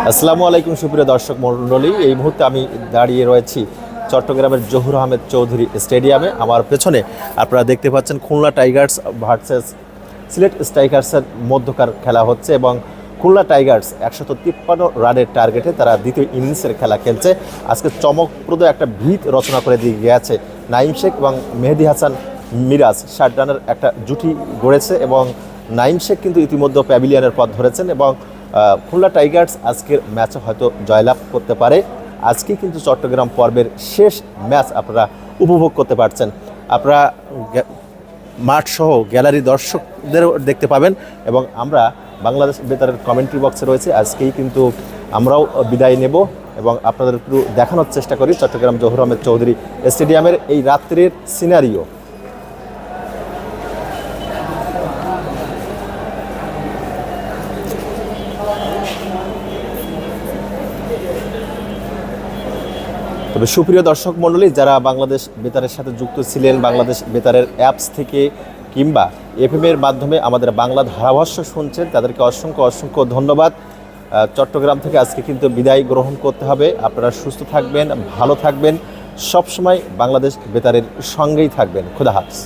আসসালামু আলাইকুম সুপ্রিয় দর্শক মণ্ডলী, এই মুহূর্তে আমি দাঁড়িয়ে রয়েছি চট্টগ্রামের জহুর আহমেদ চৌধুরী স্টেডিয়ামে। আমার পেছনে আপনারা দেখতে পাচ্ছেন খুলনা টাইগার্স ভার্সেস সিলেট স্ট্রাইকার্সের মধ্যকার খেলা হচ্ছে এবং খুলনা টাইগার্স 153 রানের টার্গেটে তারা দ্বিতীয় ইনিংসের খেলা খেলছে। আজকে চমকপ্রদ একটা ভিত রচনা করে দিয়ে গিয়েছে নাইম শেখ এবং মেহেদী হাসান মিরাজ। 60 রানের একটা জুটি গড়েছে এবং নাইম শেখ কিন্তু ইতিমধ্যে প্যাভিলিয়নের পথ ধরেছেন এবং খুলনা টাইগার্স আজকের ম্যাচে হয়তো জয়লাভ করতে পারে। আজকে কিন্তু চট্টগ্রাম পর্বের শেষ ম্যাচ আপনারা উপভোগ করতে পারছেন। আপনারা মাঠ সহ গ্যালারি দর্শকদেরও দেখতে পাবেন এবং আমরা বাংলাদেশ বেতারের কমেন্ট্রি বক্সে রয়েছে। আজকেই কিন্তু আমরাও বিদায় নেব এবং আপনাদের একটু দেখানোর চেষ্টা করি চট্টগ্রাম জহুর আহমেদ চৌধুরী স্টেডিয়ামের এই রাত্রের সিনারিও। তবে সুপ্রিয় দর্শক মণ্ডলী, যারা বাংলাদেশ বেতারের সাথে যুক্ত ছিলেন, বাংলাদেশ বেতারের অ্যাপস থেকে কিংবা এফএমের মাধ্যমে আমাদের বাংলা ধারাভাষ্য শুনছেন, তাদেরকে অসংখ্য অসংখ্য ধন্যবাদ। চট্টগ্রাম থেকে আজকে কিন্তু বিদায় গ্রহণ করতে হবে। আপনারা সুস্থ থাকবেন, ভালো থাকবেন, সবসময় বাংলাদেশ বেতারের সঙ্গেই থাকবেন। খোদা হাফেজ।